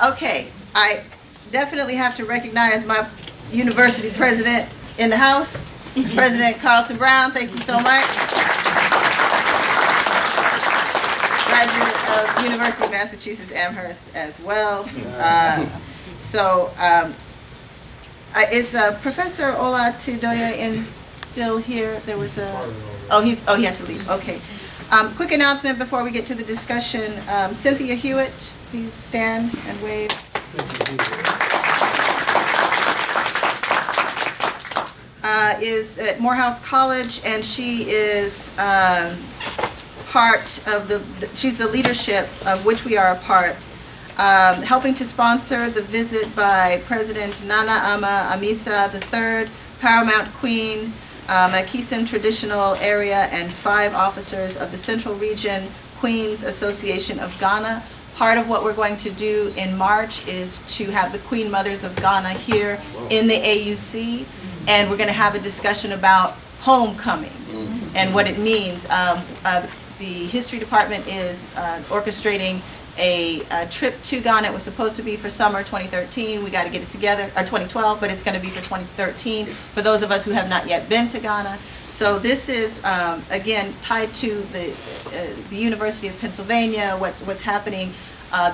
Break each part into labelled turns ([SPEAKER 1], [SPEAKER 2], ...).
[SPEAKER 1] Okay, I definitely have to recognize my university president in the house, President Carlton Brown. Thank you so much. Graduate of University of Massachusetts Amherst as well. Is Professor Olatidoye still here? There was a he had to leave. Okay. Quick announcement before we get to the discussion. Cynthia Hewitt, please stand and wave. Is at Morehouse College, and she is part of she's the leadership of which we are a part, helping to sponsor the visit by President Nana Ama Amisa III, Paramount Queen, Makisim Traditional Area, and 5 officers of the Central Region Queens Association of Ghana. Part of what we're going to do in March is to have the Queen Mothers of Ghana here in the AUC, and we're going to have a discussion about homecoming and what it means. The History Department is orchestrating a trip to Ghana. It was supposed to be for summer 2013. We got to get it together, or 2012, but it's going to be for 2013 for those of us who have not yet been to Ghana. So this is, again, tied to the University of Pennsylvania, what's happening,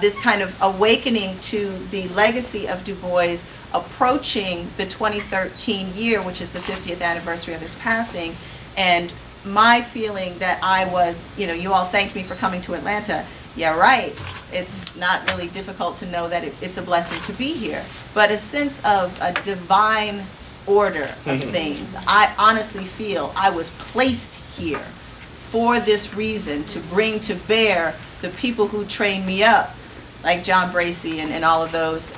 [SPEAKER 1] this kind of awakening to the legacy of Du Bois, approaching the 2013 year, which is the 50th anniversary of his passing. And my feeling that I was, you all thanked me for coming to Atlanta. Yeah, right. It's not really difficult to know that it's a blessing to be here. But a sense of a divine order of things. I honestly feel I was placed here for this reason, to bring to bear the people who trained me up, like John Bracey and all of those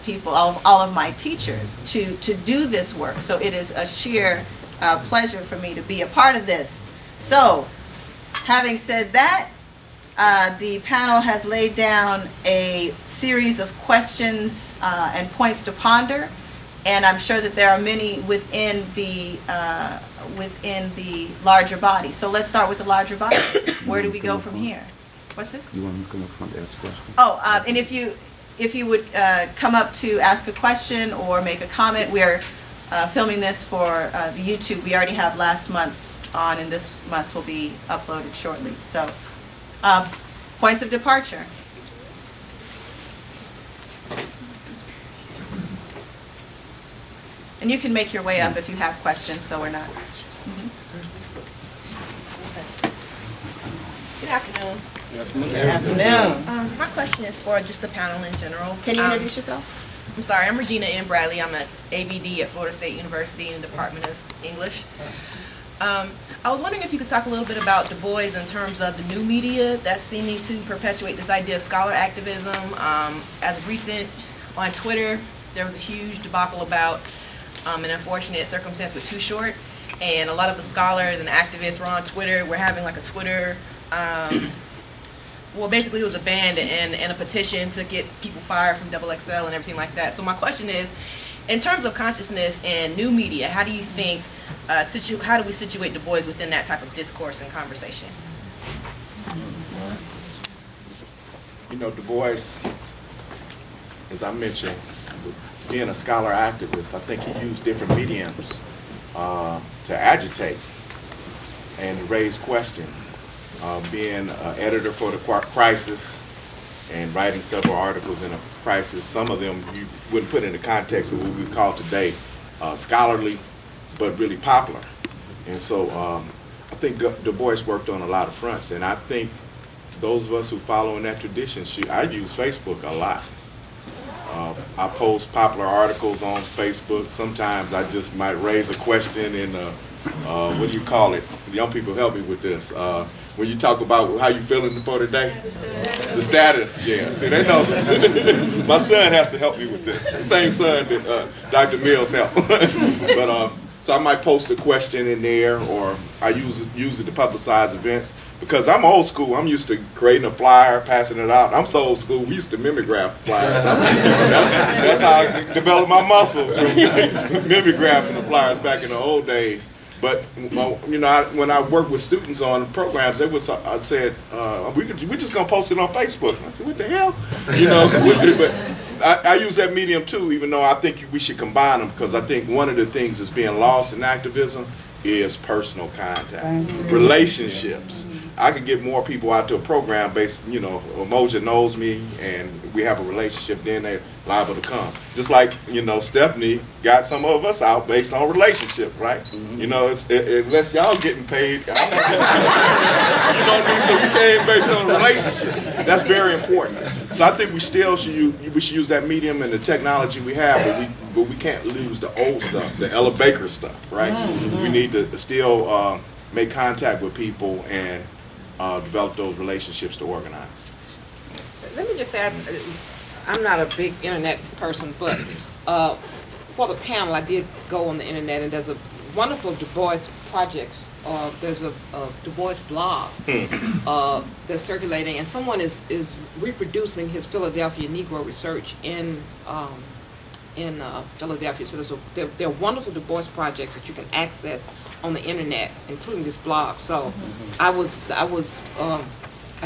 [SPEAKER 1] people, all of my teachers, to do this work. So it is a sheer pleasure for me to be a part of this. So, having said that, the panel has laid down a series of questions and points to ponder, and I'm sure that there are many within the larger body. So let's start with the larger body. Where do we go from here? What's this?
[SPEAKER 2] You want to come up front to ask a question?
[SPEAKER 1] Oh, and if you would come up to ask a question or make a comment, we're filming this for the YouTube. We already have last month's on, and this month's will be uploaded shortly. So, points of departure. And you can make your way up if you have questions, so we're not.
[SPEAKER 3] Good afternoon.
[SPEAKER 1] Good afternoon.
[SPEAKER 3] My question is for just the panel in general.
[SPEAKER 1] Can you introduce yourself?
[SPEAKER 3] I'm sorry, I'm Regina M. Bradley. I'm an ABD at Florida State University in the Department of English. I was wondering if you could talk a little bit about Du Bois in terms of the new media that's seeming to perpetuate this idea of scholar activism. As of recent, on Twitter, there was a huge debacle about an unfortunate circumstance with Too Short, and a lot of the scholars and activists were on Twitter. We're having like a Twitter, well, basically it was a ban and a petition to get people fired from XXL and everything like that. So my question is, in terms of consciousness and new media, how do you think, how do we situate Du Bois within that type of discourse and conversation?
[SPEAKER 4] Du Bois, as I mentioned, being a scholar activist, I think he used different mediums to agitate and raise questions. Being an editor for the Crisis and writing several articles in a Crisis, some of them you wouldn't put in the context of what we call today scholarly, but really popular. And so I think Du Bois worked on a lot of fronts, and I think those of us who follow in that tradition, I use Facebook a lot. I post popular articles on Facebook. Sometimes I just might raise a question in what do you call it? The young people help me with this. When you talk about how you feeling for today? The status, yeah. See, they know. My son has to help me with this. The same son that Dr. Mills helped. But so I might post a question in there, or I use it to publicize events. Because I'm old school, I'm used to creating a flyer, passing it out. I'm so old school, we used to mimeograph flyers. That's how I developed my muscles, from mimeographing the flyers back in the old days. But you know, when I work with students on programs, I said we're just gonna post it on Facebook. I said, what the hell, you know? But I use that medium too, even though I think we should combine them, because I think one of the things that's being lost in activism is personal contact, relationships. I could get more people out to a program based, you know, Moja knows me and we have a relationship, then they're liable to come. Just like, you know, Stephanie got some of us out based on relationship, right? You know, unless y'all getting paid, I'm not getting paid. You know what I mean? So we came based on relationship. That's very important. So I think we still should use that medium and the technology we have, but we can't lose the old stuff, the Ella Baker stuff, right? We need to still make contact with people and develop those relationships to organize.
[SPEAKER 2] Let me just add, I'm not a big internet person, but for the panel, I did go on the internet, and there's a wonderful Du Bois projects. There's a Du Bois blog that's circulating, and someone is reproducing his Philadelphia Negro research in Philadelphia. So there are wonderful Du Bois projects that you can access on the internet, including this blog. So I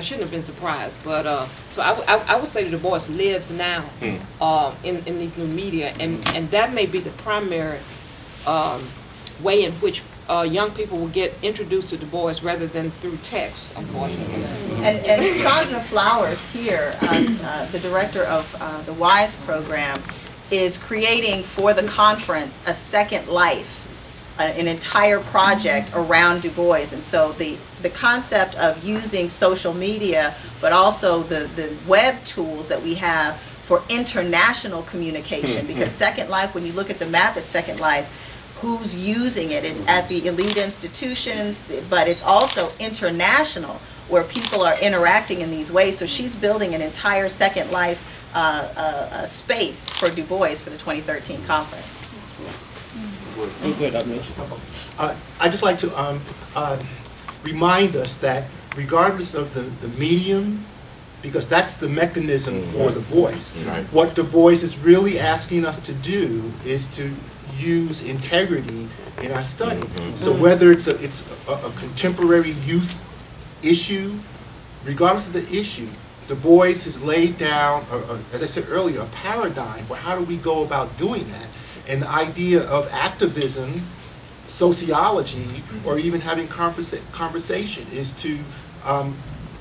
[SPEAKER 2] shouldn't have been surprised, but so I would say that Du Bois lives now in these new media, and that may be the primary way in which young people will get introduced to Du Bois rather than through text, unfortunately.
[SPEAKER 1] And Sandra Flowers here, the director of the WISE program, is creating for the conference a second life, an entire project around Du Bois. And so the concept of using social media, but also the web tools that we have for international communication, because Second Life, when you look at the map at Second Life, who's using it? It's at the elite institutions, but it's also international, where people are interacting in these ways. So she's building an entire Second Life space for Du Bois for the 2013 conference.
[SPEAKER 5] I'd just like to remind us that regardless of the medium, because that's the mechanism for the voice, what Du Bois is really asking us to do is to use integrity in our study. So whether it's a contemporary youth issue, regardless of the issue, Du Bois has laid down, as I said earlier, a paradigm for how do we go about doing that. And the idea of activism, sociology, or even having conversation is to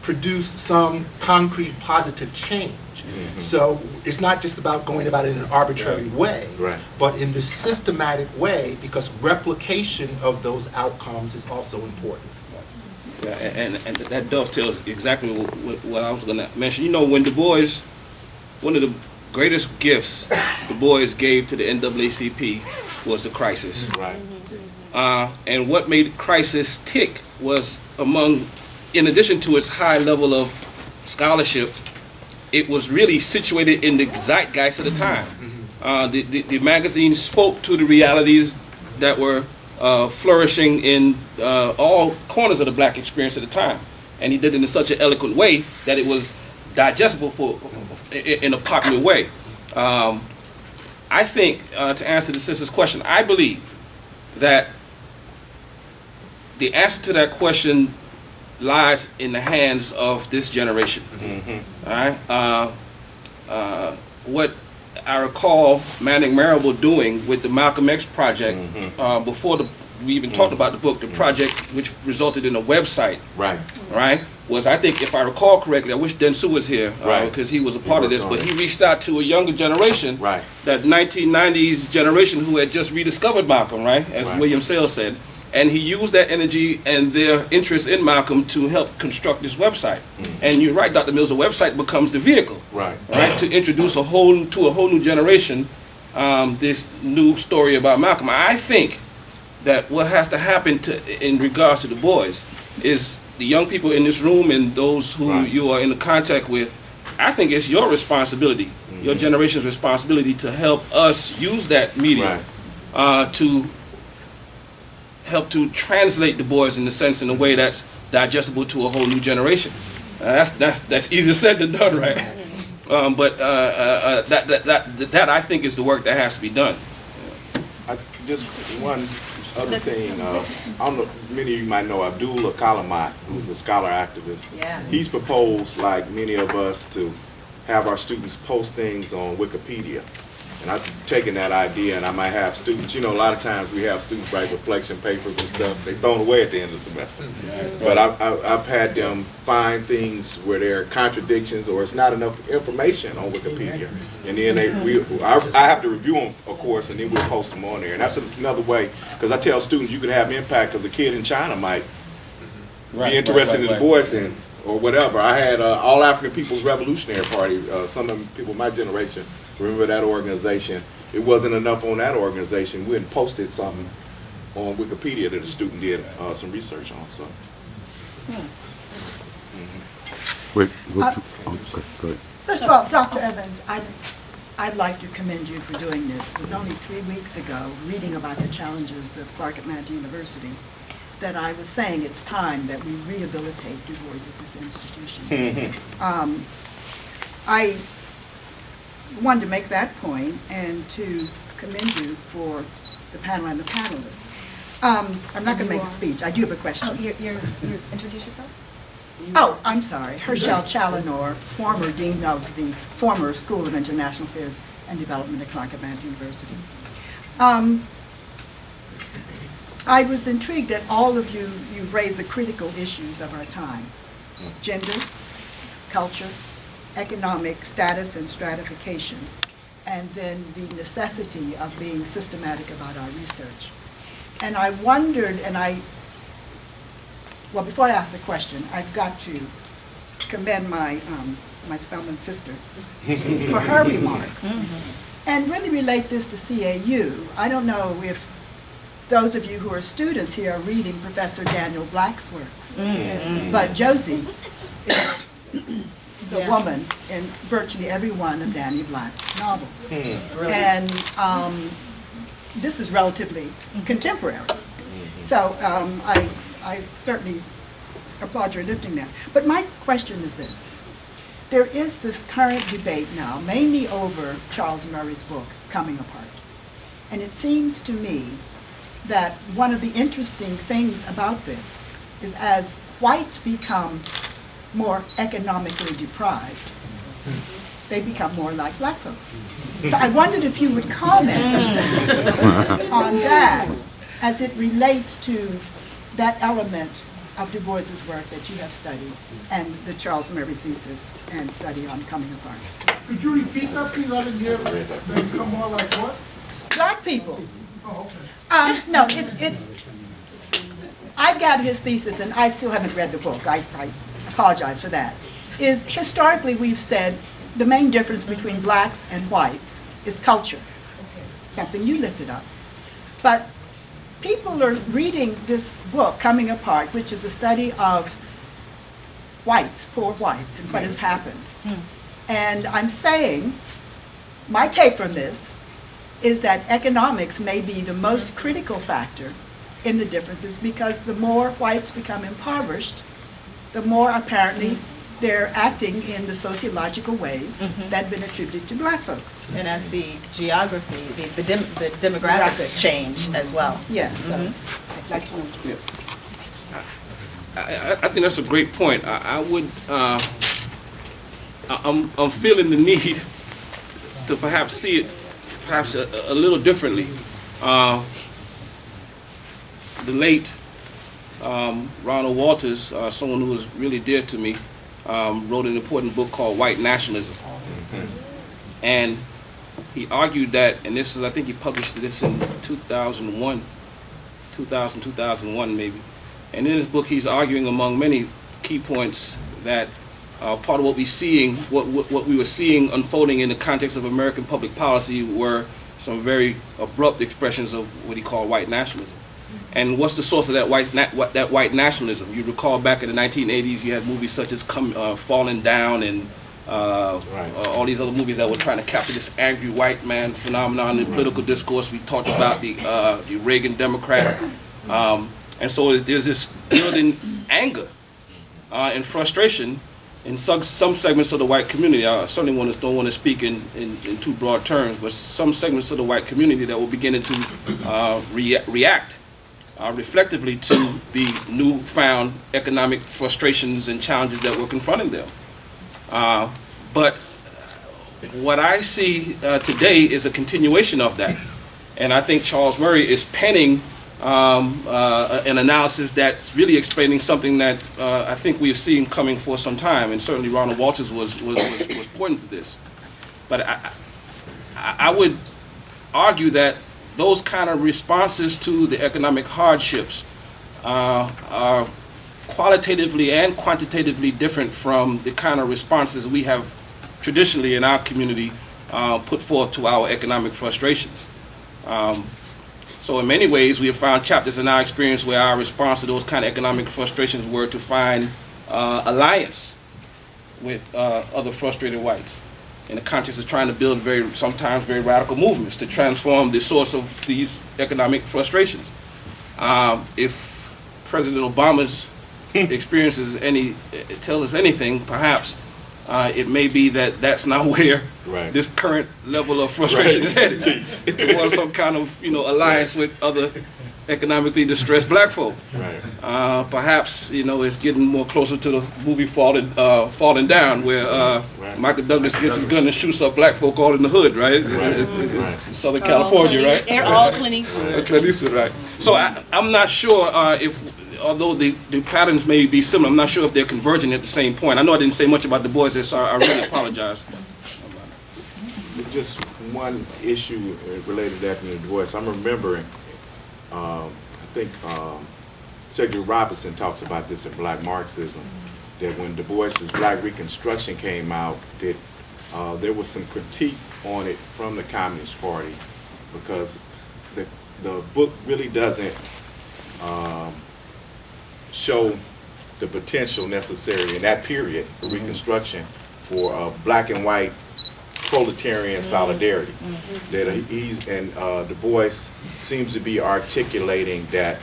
[SPEAKER 5] produce some concrete positive change. So it's not just about going about it in an arbitrary way, but in the systematic way, because replication of those outcomes is also important.
[SPEAKER 6] Yeah, and that dovetails exactly what I was going to mention. You know, when Du Bois, one of the greatest gifts Du Bois gave to the NAACP was the crisis. And what made crisis tick was in addition to its high level of scholarship, it was really situated in the zeitgeist of the time. The magazine spoke to the realities that were flourishing in all corners of the black experience at the time, and he did it in such an eloquent way that it was digestible in a popular way. I think, to answer the sister's question, I believe that the answer to that question lies in the hands of this generation. All right. What I recall Manning Marable doing with the Malcolm X project before we even talked about the book, the project which resulted in a website. Right. Was, I think, if I recall correctly, I wish Densu was here because he was a part of this, but he reached out to a younger generation, that 1990s generation who had just rediscovered Malcolm, as William Sales said, and he used that energy and their interest in Malcolm to help construct this website. And you're right, Dr. Mills, the website becomes the vehicle, to introduce to a whole new generation this new story about Malcolm. I think that what has to happen in regards to Du Bois is the young people in this room and those who you are in contact with, I think it's your responsibility, your generation's responsibility, to help us use that medium to help to translate Du Bois in a way that's digestible to a whole new generation. That's easier said than done, right? But that I think is the work that has to be done.
[SPEAKER 4] Just one other thing, I don't know, many of you might know Abdul Kalamat, who's a scholar activist.
[SPEAKER 1] Yeah.
[SPEAKER 4] He's proposed, like many of us, to have our students post things on Wikipedia. And I've taken that idea, and I might have students, a lot of times we have students write reflection papers and stuff, they're thrown away at the end of the semester. But I've had them find things where there are contradictions or it's not enough information on Wikipedia. And then I have to review them, of course, and then we'll post them on there. And that's another way, because I tell students you can have impact, because a kid in China might be interested in Du Bois or whatever. I had All African People's Revolutionary Party, some of them people my generation remember that organization. It wasn't enough on that organization. We had posted something on Wikipedia that a student did some research on. So.
[SPEAKER 7] Wait, go ahead.
[SPEAKER 8] First of all, Dr. Evans, I'd like to commend you for doing this. It was only 3 weeks ago, reading about the challenges of Clark Atlanta University, that I was saying it's time that we rehabilitate Du Bois at this institution. I wanted to make that point and to commend you for the panel and the panelists. I'm not going to make a speech. I do have a question.
[SPEAKER 3] Oh, you're introduce yourself?
[SPEAKER 8] Oh, I'm sorry. Herschel Challenor, former dean of the former School of International Affairs and Development at Clark Atlanta University. I was intrigued that all of you've raised the critical issues of our time: gender, culture, economic status and stratification, and then the necessity of being systematic about our research. And I wondered, well, before I ask the question, I've got to commend my Spelman sister for her remarks, and really relate this to CAU. I don't know if those of you who are students here are reading Professor Daniel Black's works, but Josie is the woman in virtually every one of Danny Black's novels. And this is relatively contemporary. So I certainly applaud your lifting that. But my question is this. There is this current debate now, mainly over Charles Murray's book, Coming Apart. And it seems to me that one of the interesting things about this is as whites become more economically deprived, they become more like black folks. So I wondered if you would comment on that as it relates to that element of Du Bois's work that you have studied and the Charles Murray thesis and study on Coming Apart.
[SPEAKER 9] Could you repeat that, please? I didn't hear that. They become more like what?
[SPEAKER 8] Black people.
[SPEAKER 9] Oh, okay.
[SPEAKER 8] No, it's. I got his thesis, and I still haven't read the book. I apologize for that. Is historically we've said the main difference between blacks and whites is culture. Something you lifted up, but people are reading this book, Coming Apart, which is a study of whites, poor whites, and what has happened. And I'm saying, my take from this is that economics may be the most critical factor in the differences, because the more whites become impoverished, the more apparently they're acting in the sociological ways that have been attributed to black folks.
[SPEAKER 10] And as the geography, the demographics change as well.
[SPEAKER 8] Yes, so I'd like to know.
[SPEAKER 6] I think that's a great point. I'm feeling the need to perhaps see it perhaps a little differently. The late Ronald Walters, someone who was really dear to me, wrote an important book called White Nationalism. And he argued that, and this is, I think he published this in 2001 maybe. And in his book he's arguing among many key points that part of what we were seeing unfolding in the context of American public policy were some very abrupt expressions of what he called white nationalism. And what's the source of that white nationalism? You recall back in the 1980s, you had movies such as Falling Down and all these other movies that were trying to capture this angry white man phenomenon in political discourse. We talked about the Reagan Democrat. And so there's this building anger and frustration in some segments of the white community. I certainly don't want to speak in too broad terms, but some segments of the white community that were beginning to react reflectively to the newfound economic frustrations and challenges that were confronting them. But what I see today is a continuation of that. And I think Charles Murray is penning an analysis that's really explaining something that I think we've seen coming for some time, and certainly Ronald Walters was pointing to this. But I would argue that those kind of responses to the economic hardships are qualitatively and quantitatively different from the kind of responses we have traditionally in our community put forth to our economic frustrations. So in many ways, we have found chapters in our experience where our response to those kind of economic frustrations were to find alliance with other frustrated whites in the context of trying to build sometimes very radical movements to transform the source of these economic frustrations. If President Obama's experiences tell us anything, perhaps it may be that that's not where this current level of frustration is headed, towards some kind of alliance with other economically distressed black folk. Perhaps it's getting more closer to the movie Falling Down, where Michael Douglas gets his gun and shoots up black folk all in the hood, right? It's Southern California, right?
[SPEAKER 10] They're all Clint Eastwood.
[SPEAKER 6] Clint Eastwood, right? So I'm not sure if, although the patterns may be similar, I'm not sure if they're converging at the same point. I know I didn't say much about Du Bois, so I really apologize.
[SPEAKER 4] Just one issue related to that in Du Bois. I'm remembering, I think Secretary Robinson talks about this in Black Marxism, that when Du Bois's Black Reconstruction came out, that there was some critique on it from the Communist Party, because the book really doesn't show the potential necessary in that period for Reconstruction for black and white proletarian solidarity. That Du Bois seems to be articulating that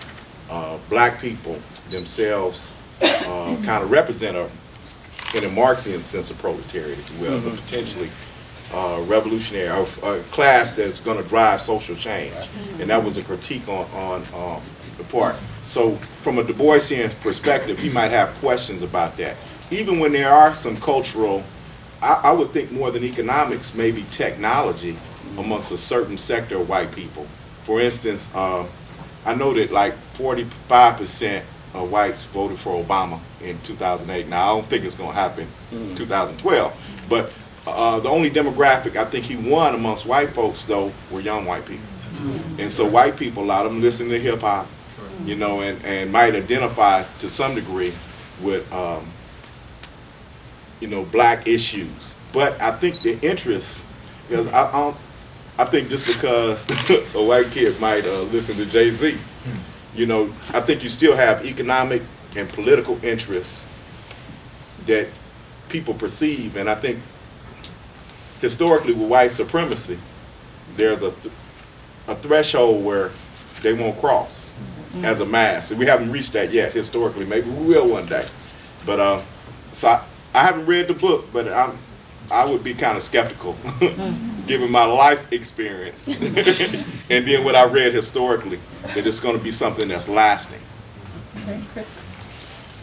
[SPEAKER 4] black people themselves kind of represent in a Marxian sense of proletariat, if you will, as a potentially revolutionary or a class that's going to drive social change. And that was a critique on the part. So from a Du Boisian perspective, he might have questions about that. Even when there are some cultural, I would think more than economics, maybe technology amongst a certain sector of white people. For instance, I know that like 45% of whites voted for Obama in 2008. Now, I don't think it's going to happen in 2012. But the only demographic I think he won amongst white folks, though, were young white people. And so white people, a lot of them listen to hip hop, and might identify to some degree with, black issues. But I think the interest, because I think just because a white kid might listen to Jay-Z, I think you still have economic and political interests that people perceive. And I think historically with white supremacy, there's a threshold where they won't cross as a mass. And we haven't reached that yet historically. Maybe we will one day. But so I haven't read the book, but I would be kind of skeptical given my life experience and then what I read historically, that it's going to be something that's lasting.
[SPEAKER 10] Okay, Chris.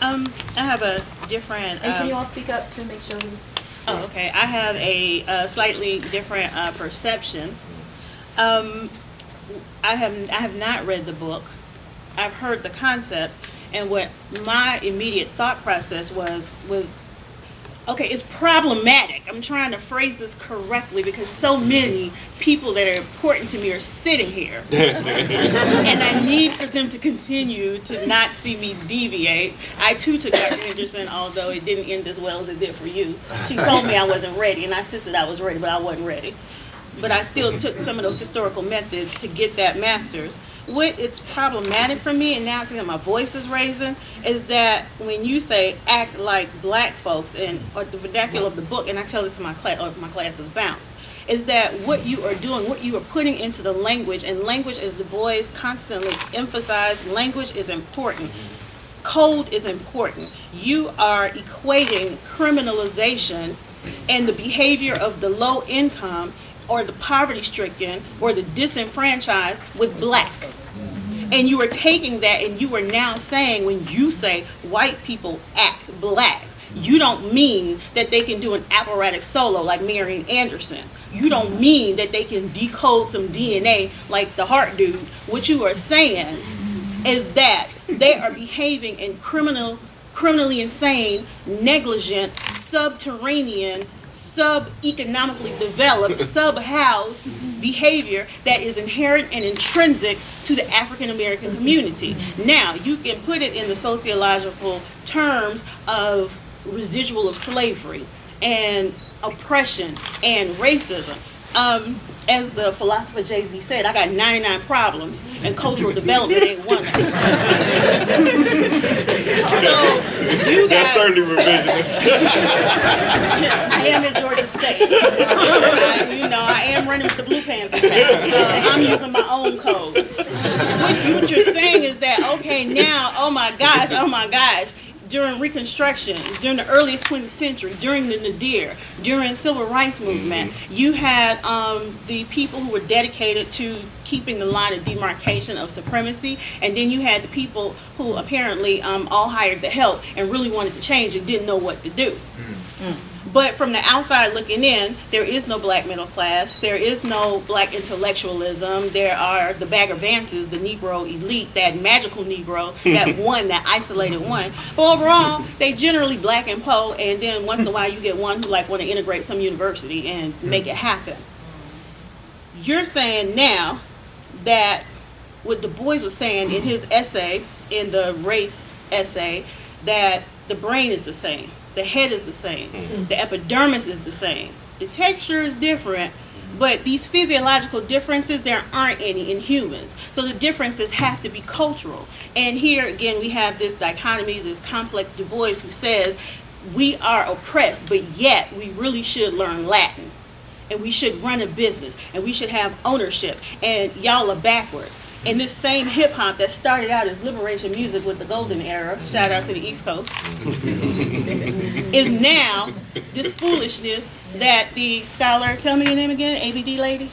[SPEAKER 11] I have a different.
[SPEAKER 10] And can you all speak up to make sure we...
[SPEAKER 11] Oh, okay. I have a slightly different perception. I have not read the book. I've heard the concept, and what my immediate thought process was okay, it's problematic. I'm trying to phrase this correctly because so many people that are important to me are sitting here. And I need for them to continue to not see me deviate. I too took Dr. Henderson, although it didn't end as well as it did for you. She told me I wasn't ready, and I insisted I was ready, but I wasn't ready. But I still took some of those historical methods to get that master's. What it's problematic for me, and now I think that my voice is raising, is that when you say act like black folks, or the vernacular of the book, and I tell this to my class, or my class is bounced, is that what you are doing, what you are putting into the language, and language, as Du Bois constantly emphasized, language is important. Code is important. You are equating criminalization and the behavior of the low income or the poverty-stricken or the disenfranchised with black. And you are taking that and you are now saying, when you say white people act black, you don't mean that they can do an operatic solo like Marian Anderson. You don't mean that they can decode some DNA like the Hart dude. What you are saying is that they are behaving in criminally insane, negligent, subterranean, sub-economically developed, sub-housed behavior that is inherent and intrinsic to the African American community. Now, you can put it in the sociological terms of residual of slavery and oppression and racism. As the philosopher Jay-Z said, I got 99 problems and cultural development ain't one of them. So you got,
[SPEAKER 4] That's certainly revisionist.
[SPEAKER 11] I am at Georgia State. I am running with the Blue Panthers now, so I'm using my own code. What you're saying is that, okay, now, oh my gosh, during Reconstruction, during the earliest 20th century, during the Nadir, during Civil Rights Movement, you had the people who were dedicated to keeping the line of demarcation of supremacy, and then you had the people who apparently all hired the help and really wanted to change and didn't know what to do. But from the outside looking in, there is no black middle class. There is no black intellectualism. There are the Bagger Vances, the Negro elite, that magical Negro, that one, that isolated one. But overall, they generally black and po, and then once in a while you get one who want to integrate some university and make it happen. You're saying now that what Du Bois was saying in his essay, in the race essay, that the brain is the same. The head is the same. The epidermis is the same. The texture is different, but these physiological differences, there aren't any in humans. So the differences have to be cultural. And here again, we have this dichotomy, this complex Du Bois who says, we are oppressed, but yet we really should learn Latin. And we should run a business. And we should have ownership. And y'all are backwards. And this same hip hop that started out as liberation music with the golden era, shout out to the East Coast, is now this foolishness that the scholar, tell me your name again, ABD lady?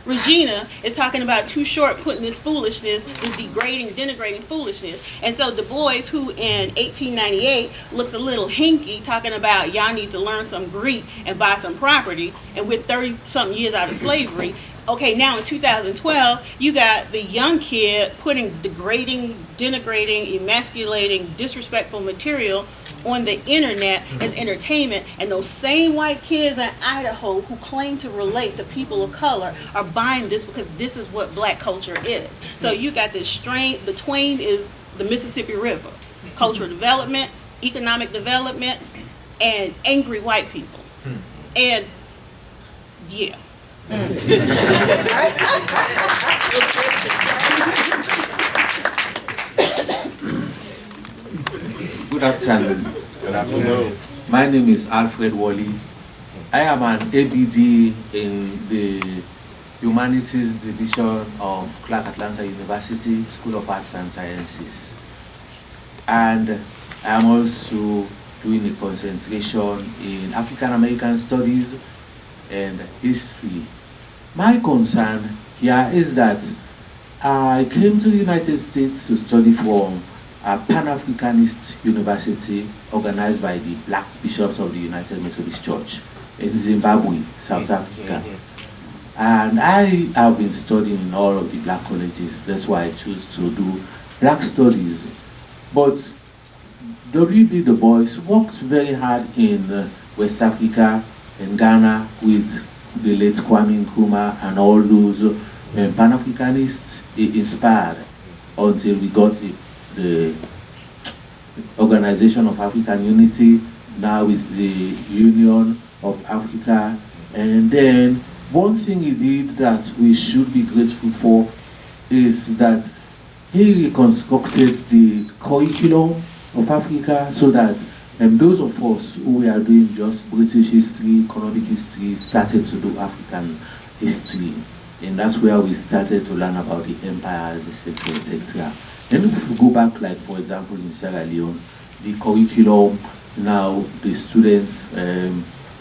[SPEAKER 11] Regina is talking about Too Short putting this foolishness, this degrading, denigrating foolishness. And so Du Bois, who in 1898 looks a little hinky, talking about y'all need to learn some Greek and buy some property, and with 30-something years out of slavery, okay, now in 2012, you got the young kid putting degrading, denigrating, emasculating, disrespectful material on the internet as entertainment, and those same white kids in Idaho who claim to relate to people of color are buying this because this is what black culture is. So you got this strain, the twain is the Mississippi River, cultural development, economic development, and angry white people. And yeah.
[SPEAKER 12] Good afternoon.
[SPEAKER 4] Good afternoon.
[SPEAKER 12] My name is Alfred Wally. I am an ABD in the Humanities Division of Clark Atlanta University School of Arts and Sciences. And I am also doing a concentration in African American Studies and history. My concern here is that I came to the United States to study from a Pan-Africanist university organized by the Black Bishops of the United Methodist Church in Zimbabwe, South Africa. And I have been studying in all of the black colleges. That's why I chose to do black studies. But W.B. Du Bois worked very hard in West Africa, in Ghana, with the late Kwame Nkrumah and all those Pan-Africanists inspired until we got the Organization of African Unity. Now is the Union of Africa. And then one thing he did that we should be grateful for is that he reconstructed the curriculum of Africa so that those of us who were doing just British history, economic history, started to do African history. And that's where we started to learn about the empires, etc., etc. Then if we go back, like for example in Sierra Leone, the curriculum, now the students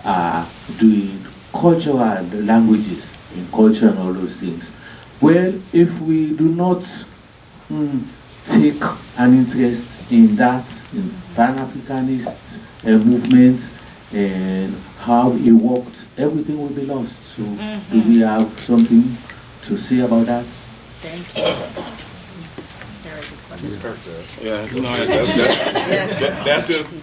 [SPEAKER 12] are doing cultural languages in culture and all those things. Well, if we do not take an interest in that, in Pan-Africanist movement and how it worked, everything will be lost. So, do we have something to say about that?
[SPEAKER 10] Thank you.
[SPEAKER 6] Yeah,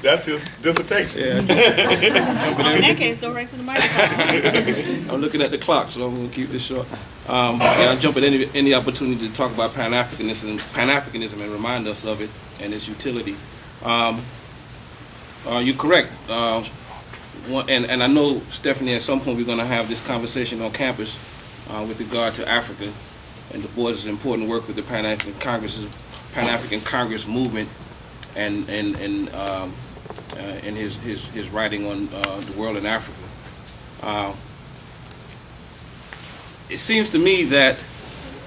[SPEAKER 4] That's his dissertation.
[SPEAKER 6] Yeah.
[SPEAKER 11] In that case, go right to the microphone.
[SPEAKER 6] I'm looking at the clock, so I'm going to keep this short. I'll jump at any opportunity to talk about Pan-Africanism and remind us of it and its utility. You're correct. And I know, Stephanie, at some point we're going to have this conversation on campus with regard to Africa and Du Bois' important work with the Pan-African Congress movement and his writing on the world in Africa. It seems to me that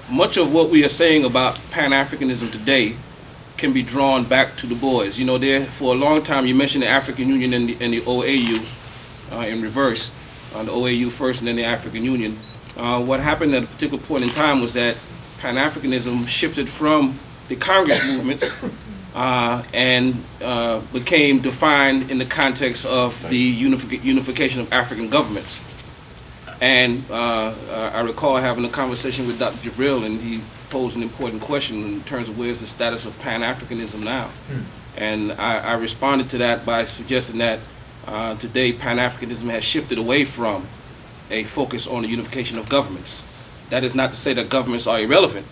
[SPEAKER 6] much of what we are saying about Pan-Africanism today can be drawn back to Du Bois. You know, there for a long time you mentioned the African Union and the OAU in reverse, the OAU first and then the African Union. What happened at a particular point in time was that Pan-Africanism shifted from the Congress movements and became defined in the context of the unification of African governments. And I recall having a conversation with Dr. Jabril, and he posed an important question in terms of where's the status of Pan-Africanism now. And I responded to that by suggesting that today Pan-Africanism has shifted away from a focus on the unification of governments. That is not to say that governments are irrelevant,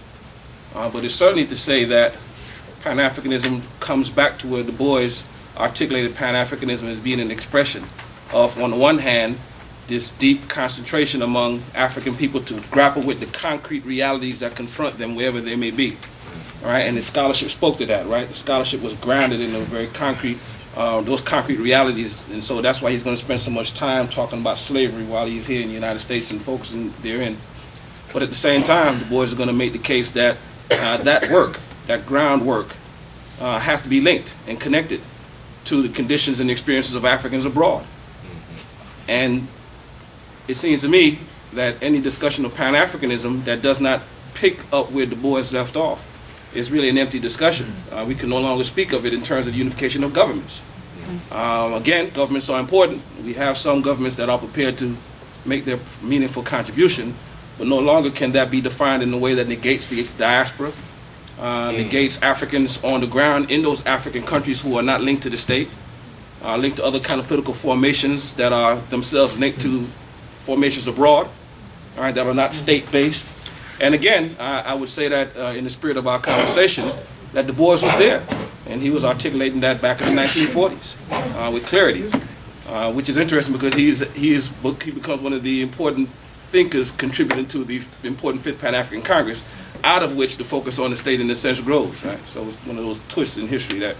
[SPEAKER 6] but it's certainly to say that Pan-Africanism comes back to where Du Bois articulated Pan-Africanism as being an expression of, on the one hand, this deep concentration among African people to grapple with the concrete realities that confront them wherever they may be. All right, and the scholarship spoke to that, right? The scholarship was grounded in a very concrete, those concrete realities, and so that's why he's going to spend so much time talking about slavery while he's here in the United States and focusing therein. But at the same time, Du Bois is going to make the case that that work, that groundwork, has to be linked and connected to the conditions and experiences of Africans abroad. And it seems to me that any discussion of Pan-Africanism that does not pick up where Du Bois left off is really an empty discussion. We can no longer speak of it in terms of the unification of governments. Again, governments are important. We have some governments that are prepared to make their meaningful contribution, but no longer can that be defined in a way that negates the diaspora, negates Africans on the ground in those African countries who are not linked to the state, linked to other kind of political formations that are themselves linked to formations abroad, all right, that are not state-based. And again, I would say that in the spirit of our conversation, that Du Bois was there, and he was articulating that back in the 1940s with clarity, which is interesting because he becomes one of the important thinkers contributing to the important Fifth Pan-African Congress, out of which the focus on the state and the essential grows, right? So it's one of those twists in history that.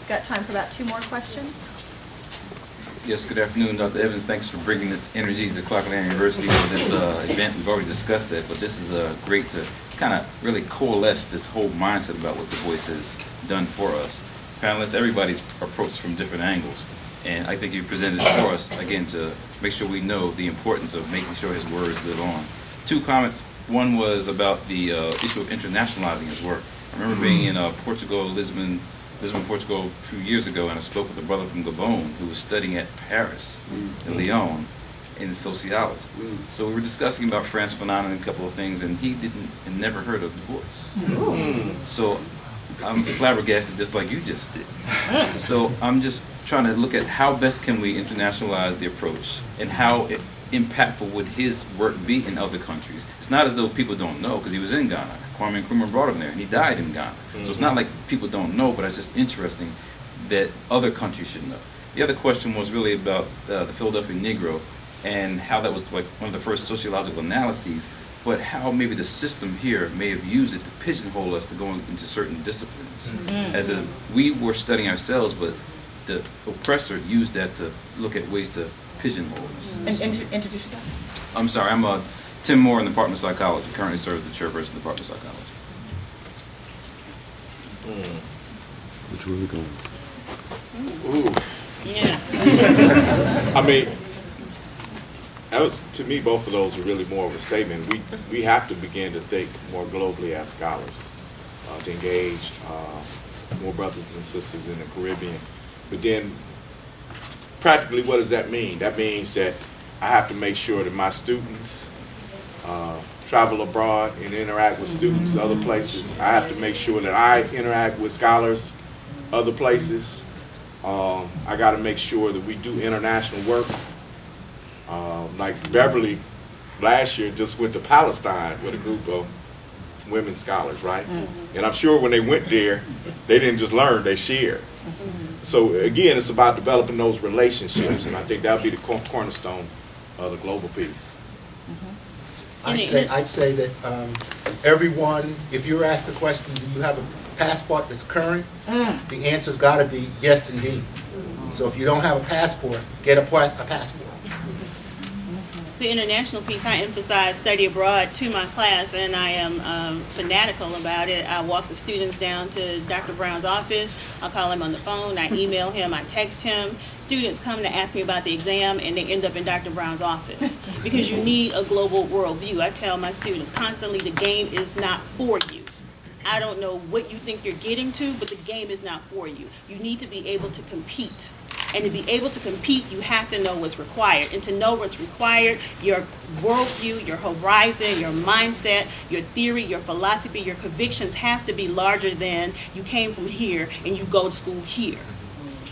[SPEAKER 10] Got time for about 2 more questions?
[SPEAKER 13] Yes, good afternoon, Dr. Evans. Thanks for bringing this energy to Clark Atlanta University for this event. We've already discussed that, but this is great to kind of really coalesce this whole mindset about what Du Bois has done for us. Panelists, everybody's approached from different angles, and I think you presented it for us, again, to make sure we know the importance of making sure his words live on. 2 comments. One was about the issue of internationalizing his work. I remember being in Portugal, Lisbon, Portugal, a few years ago, and I spoke with a brother from Gabon who was studying at Paris and Lyon in sociology. So we were discussing about Frantz Fanon and a couple of things, and he had never heard of Du Bois. So I'm flabbergasted just like you just did. So I'm just trying to look at how best can we internationalize the approach and how impactful would his work be in other countries. It's not as though people don't know, because he was in Ghana. Kwame Nkrumah brought him there, and he died in Ghana. So it's not like people don't know, but it's just interesting that other countries should know. The other question was really about the Philadelphia Negro and how that was like one of the first sociological analyses, but how maybe the system here may have used it to pigeonhole us to go into certain disciplines. As if we were studying ourselves, but the oppressor used that to look at ways to pigeonhole us.
[SPEAKER 10] Introduce yourself.
[SPEAKER 13] I'm sorry, I'm Tim Moore in the Department of Psychology, currently serves the chairperson of the Department of Psychology.
[SPEAKER 7] Which way we going?
[SPEAKER 4] Ooh.
[SPEAKER 11] Yeah.
[SPEAKER 4] I mean, That was, to me, both of those are really more of a statement. We have to begin to think more globally as scholars, to engage more brothers and sisters in the Caribbean. But then, practically, what does that mean? That means that I have to make sure that my students travel abroad and interact with students other places. I have to make sure that I interact with scholars other places. I got to make sure that we do international work. Like Beverly last year just went to Palestine with a group of women scholars, right? And I'm sure when they went there, they didn't just learn, they shared. So again, it's about developing those relationships, and I think that'll be the cornerstone of the global piece.
[SPEAKER 5] I'd say that everyone, if you're asked the question, do you have a passport that's current? The answer's got to be yes, indeed. So if you don't have a passport, get a passport.
[SPEAKER 11] The international piece, I emphasize study abroad to my class, and I am fanatical about it. I walk the students down to Dr. Brown's office. I'll call him on the phone. I email him. I text him. Students come to ask me about the exam, and they end up in Dr. Brown's office because you need a global worldview. I tell my students constantly, the game is not for you. I don't know what you think you're getting to, but the game is not for you. You need to be able to compete. And to be able to compete, you have to know what's required. And to know what's required, your worldview, your horizon, your mindset, your theory, your philosophy, your convictions have to be larger than you came from here and you go to school here.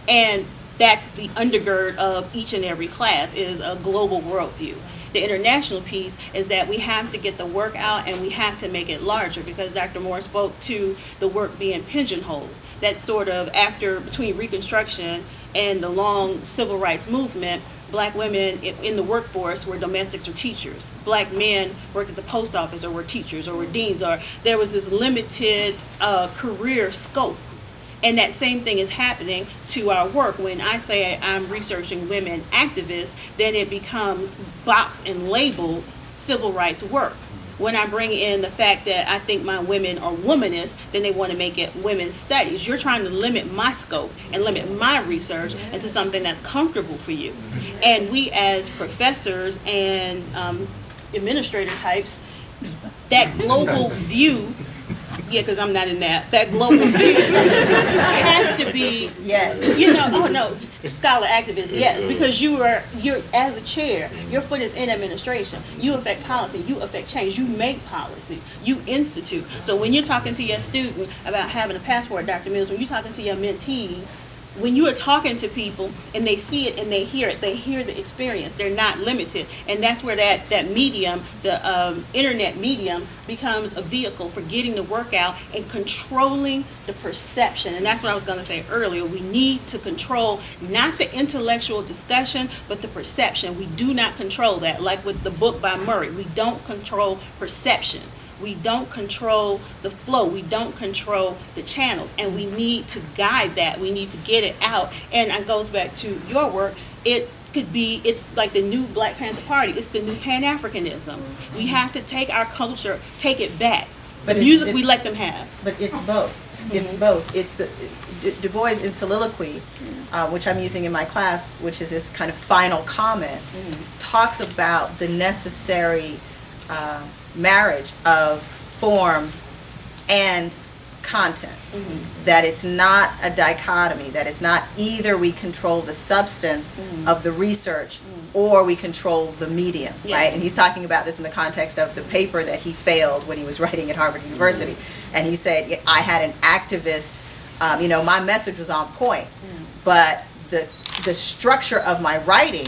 [SPEAKER 11] And that's the undergird of each and every class, is a global worldview. The international piece is that we have to get the work out and we have to make it larger, because Dr. Moore spoke to the work being pigeonholed. That's sort of between Reconstruction and the long civil rights movement, black women in the workforce were domestics or teachers. Black men worked at the post office or were teachers or were deans, or there was this limited career scope. And that same thing is happening to our work. When I say I'm researching women activists, then it becomes boxed and labeled civil rights work. When I bring in the fact that I think my women are womanists, then they want to make it women's studies. You're trying to limit my scope and limit my research into something that's comfortable for you. And we as professors and administrator types, that global view, yeah, because I'm not in that global view has to be, scholar activism, yes, because you're as a chair, your foot is in administration. You affect policy, you affect change, you make policy, you institute. So when you're talking to your student about having a passport, Dr. Mills, when you're talking to your mentees, when you are talking to people and they see it and they hear the experience, they're not limited. And that's where that medium, the internet medium, becomes a vehicle for getting the work out and controlling the perception. And that's what I was going to say earlier. We need to control not the intellectual discussion, but the perception. We do not control that. Like with the book by Murray, we don't control perception. We don't control the flow. We don't control the channels. And we need to guide that. We need to get it out. And it goes back to your work. It's like the new Black Panther Party. It's the new Pan-Africanism. We have to take our culture, take it back. But music we let them have.
[SPEAKER 10] But it's both. It's both. It's the Du Bois in soliloquy, which I'm using in my class, which is this kind of final comment, talks about the necessary marriage of form and content. That it's not a dichotomy, that it's not either we control the substance of the research or we control the medium, right? And he's talking about this in the context of the paper that he failed when he was writing at Harvard University. And he said, I had an activist, my message was on point, but the structure of my writing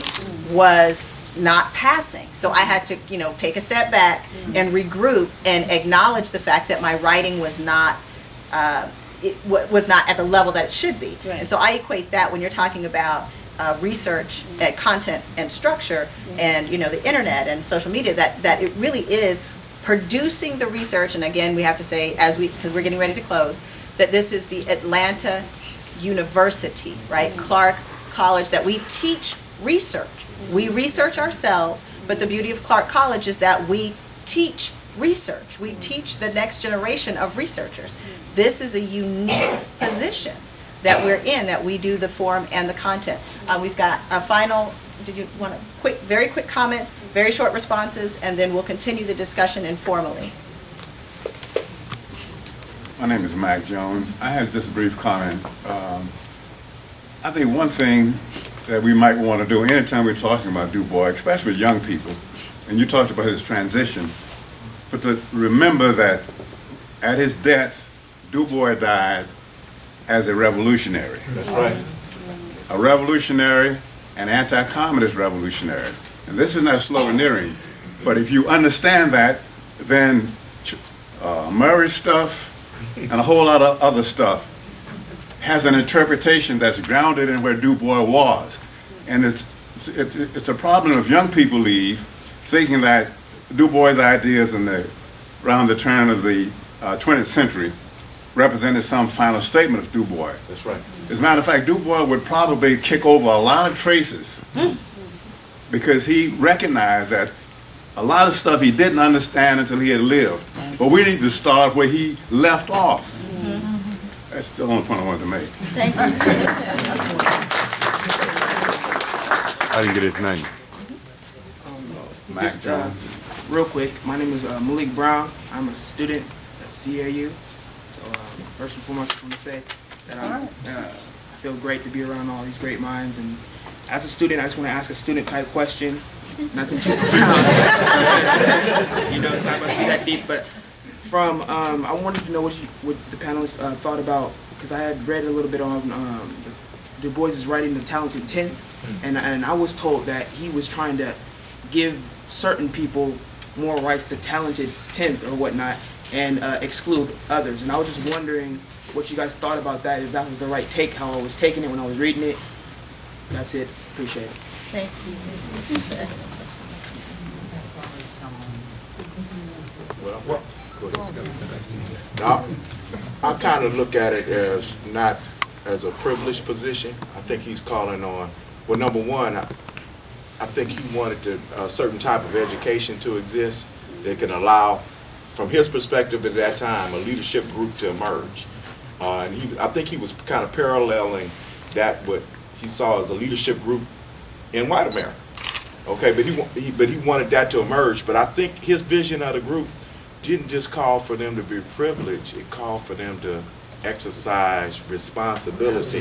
[SPEAKER 10] was not passing. So I had to, take a step back and regroup and acknowledge the fact that my writing was not was not at the level that it should be. Right. And so I equate that when you're talking about research and content and structure and, the internet and social media, that it really is producing the research. And again, we have to say, because we're getting ready to close, that this is the Atlanta University, right? Clark College, that we teach research. We research ourselves, but the beauty of Clark College is that we teach research. We teach the next generation of researchers. This is a unique position that we're in, that we do the form and the content. We've got a final did you want very quick comments, very short responses, and then we'll continue the discussion informally.
[SPEAKER 14] My name is Mac Jones. I have just a brief comment. I think one thing that we might want to do anytime we're talking about Du Bois, especially with young people, and you talked about his transition, but to remember that at his death, Du Bois died as a revolutionary.
[SPEAKER 4] That's right.
[SPEAKER 14] A revolutionary, an anti-communist revolutionary. And this is not sloganeering, but if you understand that, then Murray's stuff and a whole lot of other stuff has an interpretation that's grounded in where Du Bois was. And it's a problem if young people leave thinking that Du Bois' ideas around the turn of the 20th century represented some final statement of Du Bois.
[SPEAKER 4] That's right.
[SPEAKER 14] As a matter of fact, Du Bois would probably kick over a lot of traces because he recognized that a lot of stuff he didn't understand until he had lived. But we need to start where he left off. That's the only point I wanted to make.
[SPEAKER 10] Thank you.
[SPEAKER 7] I didn't get his name.
[SPEAKER 14] Mac Jones.
[SPEAKER 15] Real quick, my name is Malik Brown. I'm a student at CAU. So first and foremost, I want to say that I feel great to be around all these great minds. And as a student, I just want to ask a student-type question. Nothing too profound. It's not going to be that deep. But I wanted to know what the panelists thought about, because I had read a little bit on Du Bois' writing The Talented Tenth, and I was told that he was trying to give certain people more rights to talented tenth or whatnot, and exclude others. And I was just wondering what you guys thought about that, if that was the right take, how I was taking it when I was reading it. That's it. Appreciate it.
[SPEAKER 10] Thank you. That's an excellent question.
[SPEAKER 4] Well, I kind of look at it as not as a privileged position. I think he's calling on, well, number one, I think he wanted a certain type of education to exist that can allow, from his perspective at that time, a leadership group to emerge. And I think he was kind of paralleling that what he saw as a leadership group in white America. Okay, but he wanted that to emerge. But I think his vision of the group didn't just call for them to be privileged; it called for them to exercise responsibility.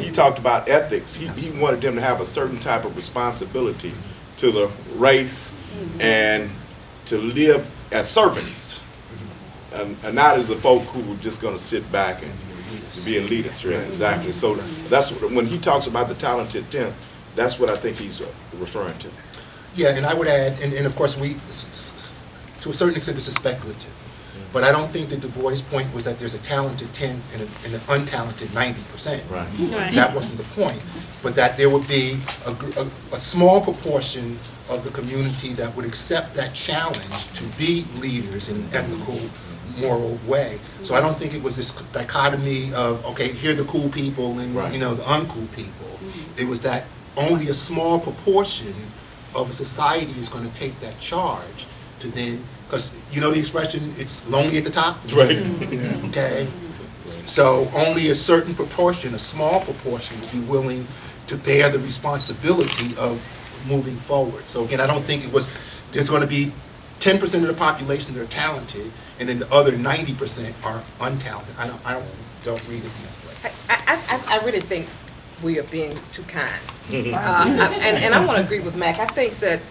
[SPEAKER 4] He talked about ethics. He wanted them to have a certain type of responsibility to the race and to live as servants, and not as a folk who were just going to sit back and be leaders. Right? Exactly. So that's when he talks about the talented tenth. That's what I think he's referring to.
[SPEAKER 5] Yeah, and I would add, and of course to a certain extent this is speculative, but I don't think that Du Bois' point was that there's a talented 10 and an untalented 90%.
[SPEAKER 4] Right.
[SPEAKER 5] That wasn't the point, but that there would be a small proportion of the community that would accept that challenge to be leaders in an ethical, moral way. So I don't think it was this dichotomy of, okay, here are the cool people and the uncool people. It was that only a small proportion of a society is going to take that charge to then, because the expression, it's lonely at the top?
[SPEAKER 4] Right.
[SPEAKER 5] Okay? So only a certain proportion, a small proportion, will be willing to bear the responsibility of moving forward. So again, I don't think there's going to be 10% of the population that are talented, and then the other 90% are untalented. I don't read it that way.
[SPEAKER 2] I really think we are being too kind. And I want to agree with Mac. I think that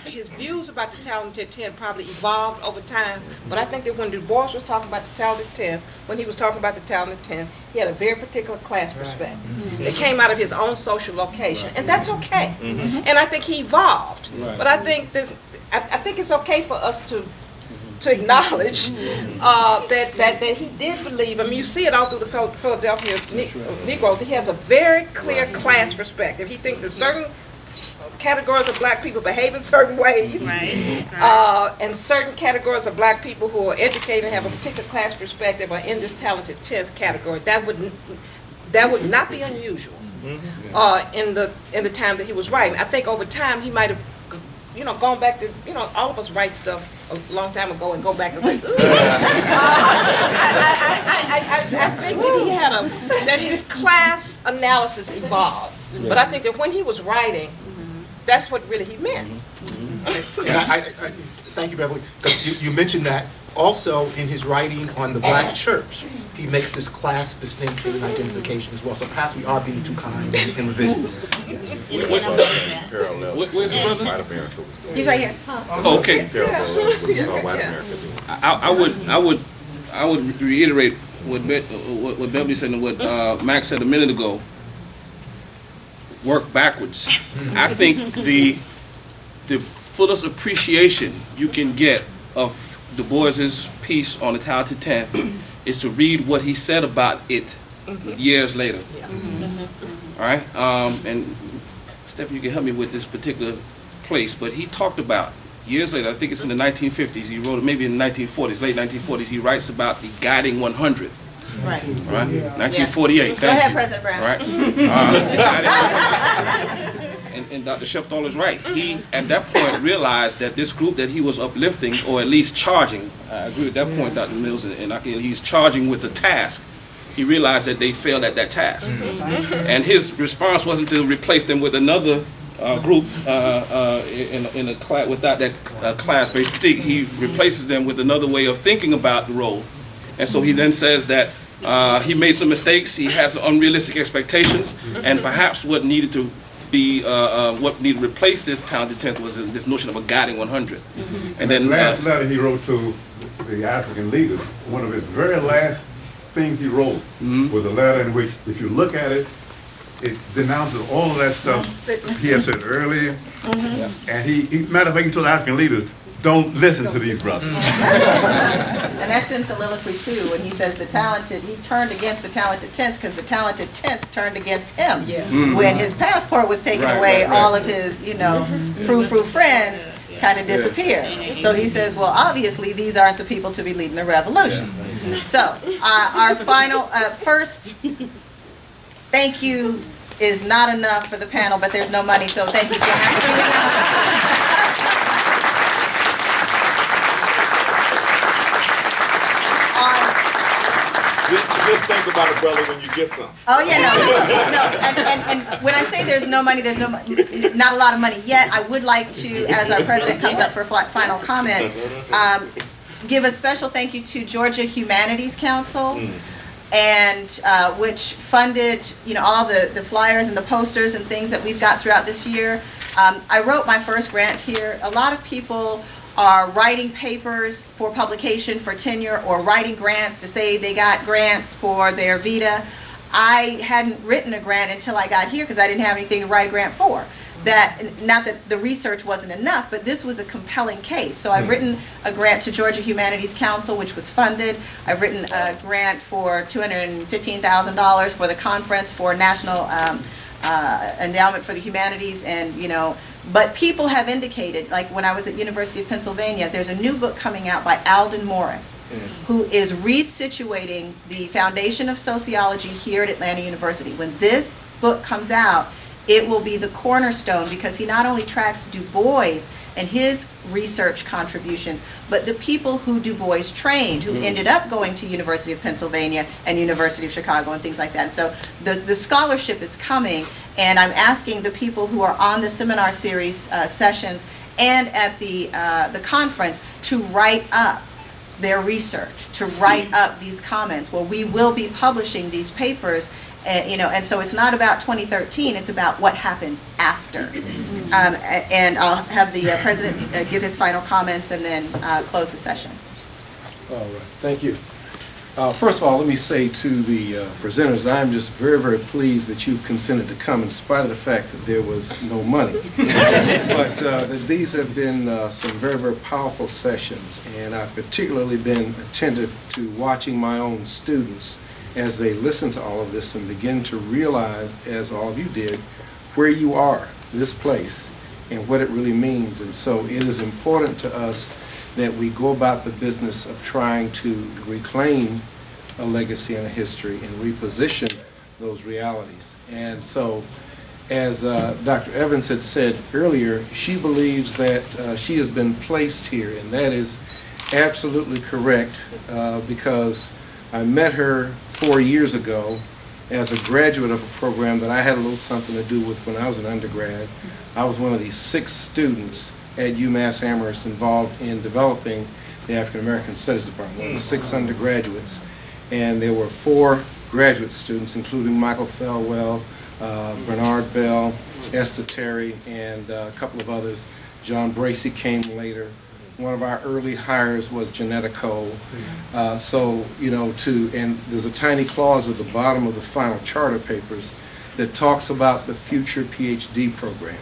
[SPEAKER 2] his views about the talented 10 probably evolved over time, but I think that when Du Bois was talking about the talented 10, when he was talking about the talented 10, he had a very particular class perspective. It came out of his own social location, and that's okay. And I think he evolved. But I think it's okay for us to acknowledge that he did believe. I mean, you see it all through the Philadelphia Negro. He has a very clear class perspective. He thinks that certain categories of black people behave in certain ways, and certain categories of black people who are educated and have a particular class perspective are in this talented 10th category. That would not be unusual in the time that he was writing. I think over time he might have gone back to, all of us write stuff a long time ago and go back and say, ooh. I think that that his class analysis evolved. But I think that when he was writing, that's what really he meant.
[SPEAKER 5] And I thank you, Beverly, because you mentioned that also in his writing on the black church, he makes this class distinction and identification as well. So perhaps we are being too kind and revisionist.
[SPEAKER 6] Where's the brother?
[SPEAKER 10] He's right here.
[SPEAKER 6] Okay. I would reiterate what Beverly said and what Max said a minute ago. Work backwards. I think the fullest appreciation you can get of Du Bois's piece on the Talented Tenth is to read what he said about it years later. All right, and Stephanie, you can help me with this particular place, but he talked about years later. I think it's in the 1950s. He wrote it maybe in the 1940s, late 1940s. He writes about the guiding 100th.
[SPEAKER 10] Right.
[SPEAKER 6] Right. 1948.
[SPEAKER 10] Go ahead, President Brown.
[SPEAKER 6] Right. And Dr. Sheftall is right. He, at that point, realized that this group that he was uplifting, or at least charging, I agree with that point, Dr. Mills, and he's charging with the task. He realized that they failed at that task. And his response wasn't to replace them with another group in a class without that class-based critique. He replaces them with another way of thinking about the role. And so he then says that he made some mistakes, he had some unrealistic expectations, and perhaps what needed to be, what needed to replace this Talented Tenth was this notion of a guiding 100. And then
[SPEAKER 14] last letter he wrote to the African leaders, one of his very last things he wrote was a letter in which, if you look at it, it denounces all of that stuff he had said earlier. And he matter of fact, he told the African leaders, don't listen to these brothers.
[SPEAKER 10] And that's in soliloquy too, when he says he turned against the Talented Tenth because the Talented Tenth turned against him. When his passport was taken away, all of his, frou-frou friends kind of disappeared. So he says, well, obviously these aren't the people to be leading the revolution. So our final, first, thank you is not enough for the panel, but there's no money, so thank you so much.
[SPEAKER 4] Just think about it, brother, when you get some.
[SPEAKER 10] Oh yeah, no. And when I say there's no money, not a lot of money yet. I would like to, as our president comes up for a final comment, give a special thank you to Georgia Humanities Council, and which funded all the flyers and the posters and things that we've got throughout this year. I wrote my first grant here. A lot of people are writing papers for publication for tenure or writing grants to say they got grants for their vita. I hadn't written a grant until I got here because I didn't have anything to write a grant for. Not that the research wasn't enough, but this was a compelling case. So I've written a grant to Georgia Humanities Council, which was funded. I've written a grant for $215,000 for the Conference for National Endowment for the Humanities, and but people have indicated, like when I was at University of Pennsylvania, there's a new book coming out by Alden Morris, who is resituating the foundation of sociology here at Atlanta University. When this book comes out, it will be the cornerstone, because he not only tracks Du Bois and his research contributions, but the people who Du Bois trained, who ended up going to University of Pennsylvania and University of Chicago and things like that. And so the scholarship is coming, and I'm asking the people who are on the seminar series sessions and at the conference to write up their research, to write up these comments. Well, we will be publishing these papers, and so it's not about 2013, it's about what happens after. And I'll have the president give his final comments and then close the session.
[SPEAKER 16] All right, thank you. First of all, let me say to the presenters, I'm just very, very pleased that you've consented to come in spite of the fact that there was no money. But that these have been some very, very powerful sessions, and I've particularly been attentive to watching my own students as they listen to all of this and begin to realize, as all of you did, where you are, this place, and what it really means. And so it is important to us that we go about the business of trying to reclaim a legacy and a history and reposition those realities. And so, as Dr. Evans had said earlier, she believes that she has been placed here, and that is absolutely correct, because I met her 4 years ago as a graduate of a program that I had a little something to do with when I was an undergrad. I was one of the 6 students at UMass Amherst involved in developing the African American Studies Department, one of the 6 undergraduates. And there were 4 graduate students, including Michael Thelwell, Bernard Bell, Esther Terry, and a couple of others. John Bracey came later. One of our early hires was Janetta Cole. So, you know, and there's a tiny clause at the bottom of the final charter papers that talks about the future PhD program.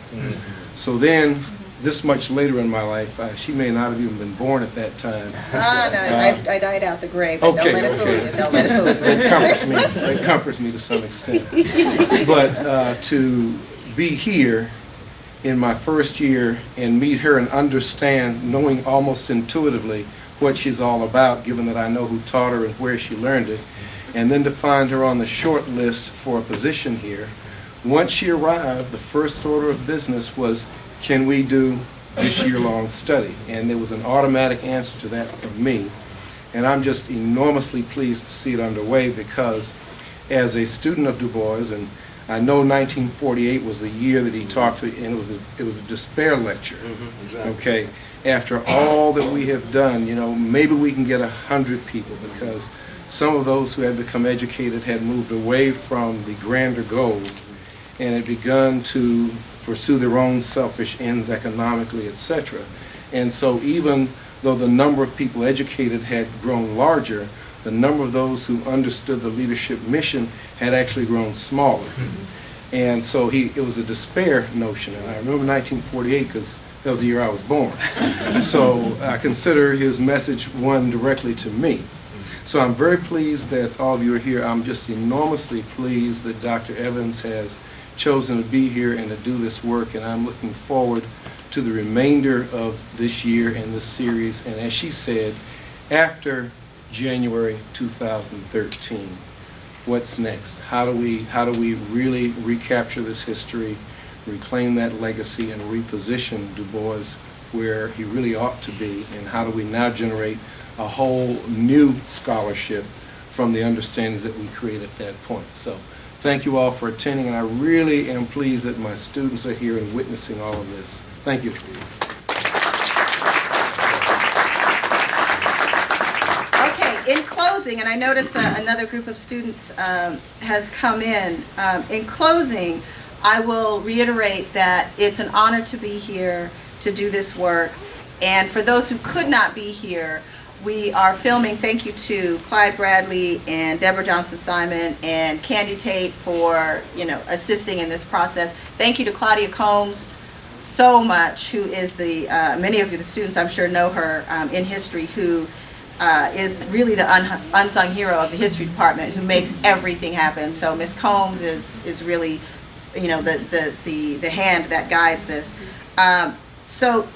[SPEAKER 16] So then, this much later in my life, she may not have even been born at that time.
[SPEAKER 10] I died out the grave, but
[SPEAKER 16] Okay,
[SPEAKER 10] don't let it fool
[SPEAKER 16] okay.
[SPEAKER 10] you, don't let it fool you.
[SPEAKER 16] It comforts me to some extent. But to be here in my first year and meet her and understand, knowing almost intuitively what she's all about, given that I know who taught her and where she learned it, and then to find her on the short list for a position here. Once she arrived, the first order of business was, can we do this year-long study? And there was an automatic answer to that from me. And I'm just enormously pleased to see it underway, because as a student of Du Bois, and I know 1948 was the year that he talked to, and it was a despair lecture. Okay, after all that we have done, you know, maybe we can get 100 people, because some of those who had become educated had moved away from the grander goals and had begun to pursue their own selfish ends economically, etc. And so even though the number of people educated had grown larger, the number of those who understood the leadership mission had actually grown smaller. And so it was a despair notion. And I remember 1948 because that was the year I was born. So I consider his message one directly to me. So I'm very pleased that all of you are here. I'm just enormously pleased that Dr. Evans has chosen to be here and to do this work, and I'm looking forward to the remainder of this year and this series. And as she said, after January 2013, what's next? How do we really recapture this history, reclaim that legacy, and reposition Du Bois where he really ought to be? And how do we now generate a whole new scholarship from the understandings that we created at that point? So thank you all for attending, and I really am pleased that my students are here and witnessing all of this. Thank you.
[SPEAKER 1] Okay, in closing, and I notice another group of students has come in. In closing, I will reiterate that it's an honor to be here to do this work. And for those who could not be here, we are filming. Thank you to Clyde Bradley and Deborah Johnson-Simon and Candy Tate for, you know, assisting in this process. Thank you to Claudia Combs so much, who is the, many of you, the students I'm sure know her in history, who is really the unsung hero of the history department, who makes everything happen. So Ms. Combs is really, you know, the hand that guides this. So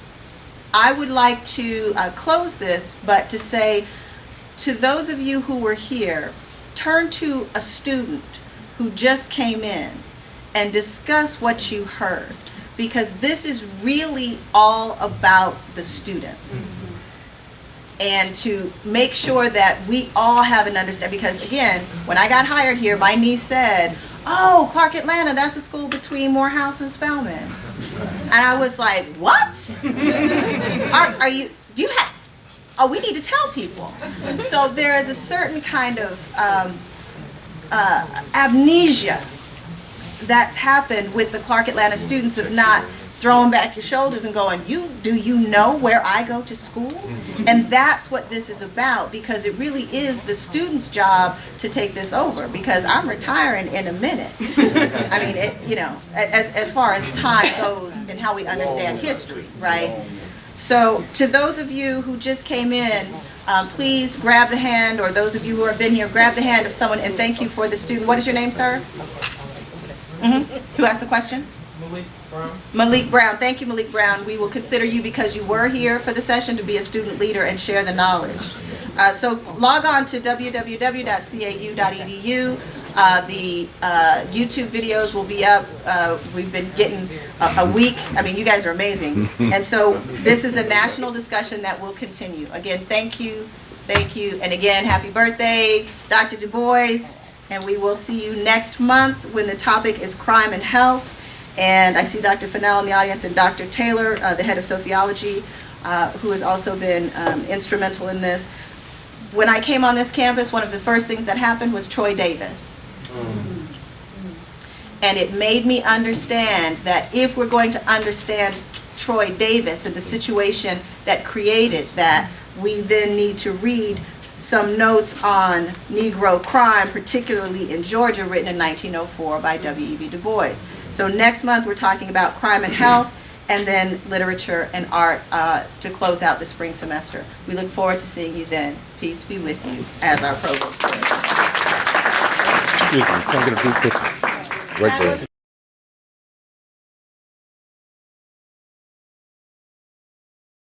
[SPEAKER 1] I would like to close this, but to say to those of you who were here, turn to a student who just came in and discuss what you heard, because this is really all about the students. And to make sure that we all have an understanding, because again, when I got hired here, my niece said, "Oh, Clark Atlanta, that's the school between Morehouse and Spelman." And I was like, "What? Are you, do you have, oh, we need to tell people." So there is a certain kind of amnesia that's happened with the Clark Atlanta students of not throwing back your shoulders and going, do you know where I go to school? And that's what this is about, because it really is the student's job to take this over, because I'm retiring in a minute. I mean, you know, as far as time goes and how we understand history, right? So to those of you who just came in, please grab the hand, or those of you who have been here, grab the hand of someone, and thank you for the student. What is your name, sir? Who asked the question?
[SPEAKER 15] Malik Brown.
[SPEAKER 1] Malik Brown. Thank you, Malik Brown. We will consider you, because you were here for the session, to be a student leader and share the knowledge. So log on to www.cau.edu. The YouTube videos will be up. We've been getting a week. I mean, you guys are amazing. And so this is a national discussion that will continue. Again, thank you. Thank you. And again, happy birthday, Dr. Du Bois. And we will see you next month when the topic is crime and health. And I see Dr. Fennell in the audience and Dr. Taylor, the head of sociology, who has also been instrumental in this. When I came on this campus, one of the first things that happened was Troy Davis. And it made me understand that if we're going to understand Troy Davis and the situation that created that, we then need to read some notes on Negro crime, particularly in Georgia, written in 1904 by W.E.B. Du Bois. So next month we're talking about crime and health, and then literature and art to close out the spring semester. We look forward to seeing you then. Peace be with you, as our provost says.
[SPEAKER 7] Excuse me, can I get a brief picture? Right there.